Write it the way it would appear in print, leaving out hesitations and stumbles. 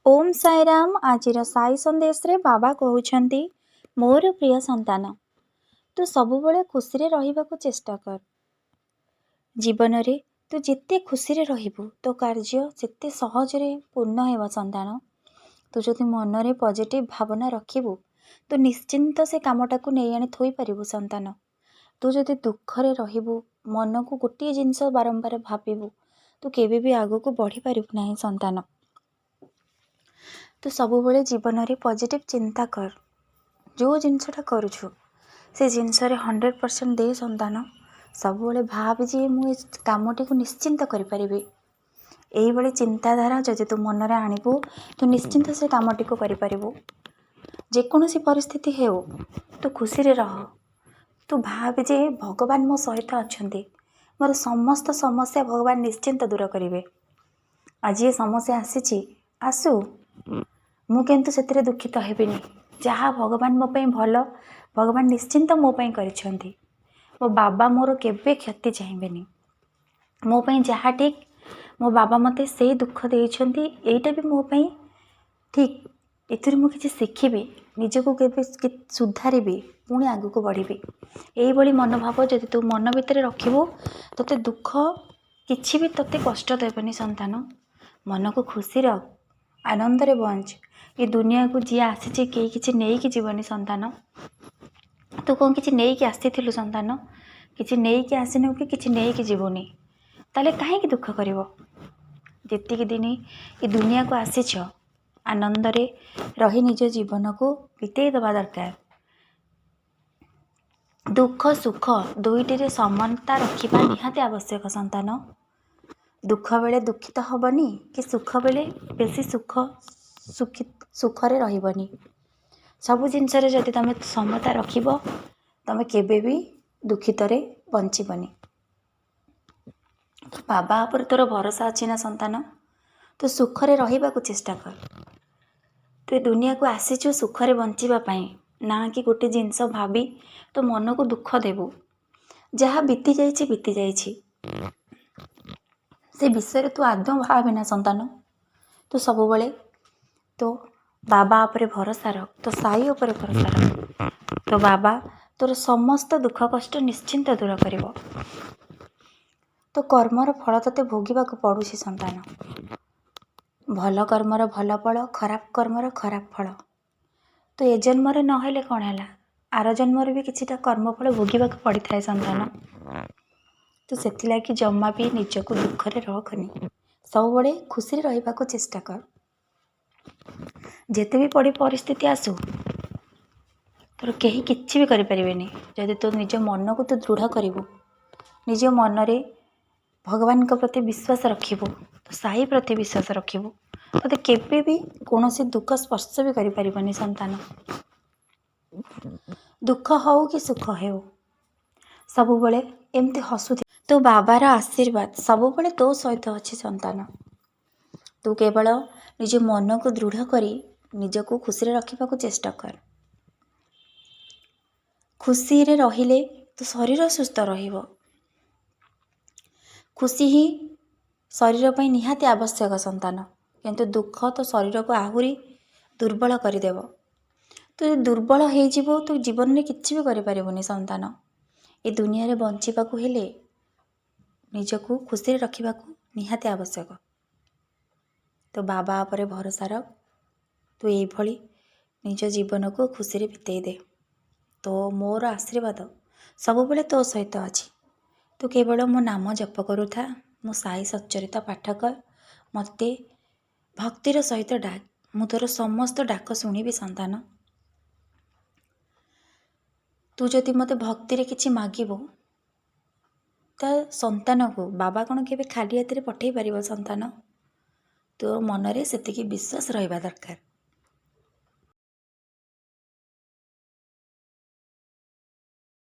ओम साईराम। आजिर साई संदेश रे बाबा कहउछंती, मोर प्रिय संतान, तू सबुबले खुशी रे रहिबाकु चेष्टा कर। जीवन रे तू जिते खुशी रे रहिबु तो कार्य सेते सहज रे पूर्ण हेबा संतान। तू जदि मन रे पॉजिटिव भावना रखिबु तो निश्चिंत से कामटा को नहीं आनी थोई परिबु संतान। तू जदि दुख रे रहिबु, मन को गोटे जिनस बारंबार भाबिबु, तू केबे भी आगो को बढ़ी परिबु नाही संतान। तू सबुबले जीवन रे पॉजिटिव चिंता कर। जो जिनसटा करूछु से जिनस रे 100% दे संतान। सबुबले भाव जे मु कामटी को निश्चिंत करि परिबे। एही बळे चिंताधारा जदि तू मन रे आनिबु तो निश्चिंत से कामटी को करि परिबु। जे कोनोसी परिस्थिति हेउ तू खुशी रे रह। तू भाव जे भगवान मो सहित अछंती, मोर समस्त समस्या भगवान निश्चिंत दूर करिवे। आज ये समस्या आसीची आसु, मु किंतु सेतिरे दुखित हेबिनी। जहाँ भगवान मो पई भलो, भगवान निश्चिंत मो पई करिछंती। मो बाबा मोर केबे क्षति चाहेबेनी। मो पई जहाँ ठीक, मो बाबा मते से दुख देइछंती, एइटा भी मो पई ठीक। एथिर मु किछि सिखिबे, निजको केबे सुधारिबे, पुणी आगु को बढ़िबे। एही बळी मनोभाव जदि तू मन भितरे रखिबो, तते दुख किछि भी तते कष्ट देबनी संतान। मन को खुशी रख, आनंद रे बंच। ये दुनिया को जी आसी के किछि नेई कि जीवनी संतान। तू कौन किछि नेई कि आसीथिलु संतान, किछि नेई कि आसिनु कि किछि नेई कि जीवनी, ताले काहे कि दुख करिवो। जेतिक दिन ये दुनिया को आसीछ, आनंद रे रही निज जीवन को बितेई दबा दरकार। दुख सुख दुईटी रे समानता रखिबा निहाती आवश्यक संतान। दुख बेले दुखित हबनी कि सुख बेले बेसी सुख रे रहिबनी। सबु जिनस रे जदि तमे समता रखिबो, तमे केबे भी दुखित रे बंचिबनी। तो बाबा पर तोर भरोसा अछि ना संतान। तो सुख रे रहिबा को चेष्टा कर। तू दुनिया को आसीछु सुख रे बंचिबा पई, ना कि गोटे जिनस भाबी तो मन को दुख देबू। जहाँ बीती जाइछि बीती जाइछि, से विषय तू आदौ भावेना संतान। तू सबुबले तो बाबा उपरे भरोसा रख, तो साई उपरे भरोसा रख। तो बाबा तोर समस्त दुख कष्ट निश्चिंत दूर करिवो। तो कर्मर फल तते भोगिबाक पड़ुछि संतान। भल कर्मर भल फल, खराब कर्मर खराब फल। तो ए जन्मरे नहेले कौन है, आर जन्मरे भी किछिटा कर्मफल भोगिबाक पड़ी थाए संतान। तो सेथिलागि जम्मा भी निजको दुख रे रखनी। सब बड़े खुशी रे रहिबाको चेष्टा कर। जेते भी पड़ी परिस्थिति आसु, तोर केही किछि भी करि परिबेनी। जदि तो निज मन को तो दृढ़ करिवो, निज मन रे भगवान को प्रति विश्वास रखिबो, तो साई प्रति विश्वास रखिबो, तते केबे भी कोनोसी दुख स्पर्श भी करि परिबनी संतान। दुख हो कि सुख हो, सबु बळे एमती हसु। तो बाबार आशीर्वाद सबु बळे तो सहित अछि संतान। तू केवल निज मन को दृढ़ करी निजको खुशी रे रखिबाको चेष्टा कर। खुशी रे रहिले तो शरीर सुस्थ रहिबो। खुशी ही शरीर पई निहाती आवश्यक संतान। किंतु दुख तो शरीर को आहुरी दुर्बल करदेव। तो दुर्बल हो जीवो तो जीवन में किसी भी करि परिबोनी संतान। ए दुनिया रे बंचिबाकू हेले निजको खुशी रे रखिबाकू निहाती आवश्यक। तो बाबा उपरे भरोसा रख। तू एई भली निज जीवन को खुशी रे बितेई दे। तो मोर आशीर्वाद सबुबले तो सहित अछि। तू केवल मो नाम जप करूथा, मो साई सच्चरित्र पाठ कर, मते भक्तिर सहित डाक। मु तोर समस्त डाक शुणिबी संतान। तू जदि मते भक्ति रे किछि मागिबो, ता संतान को बाबा कौन केबे खाली हाथ रे पठेई परिबो संतान। तो मन रे सेतिकी विश्वास रहिबा दरकार।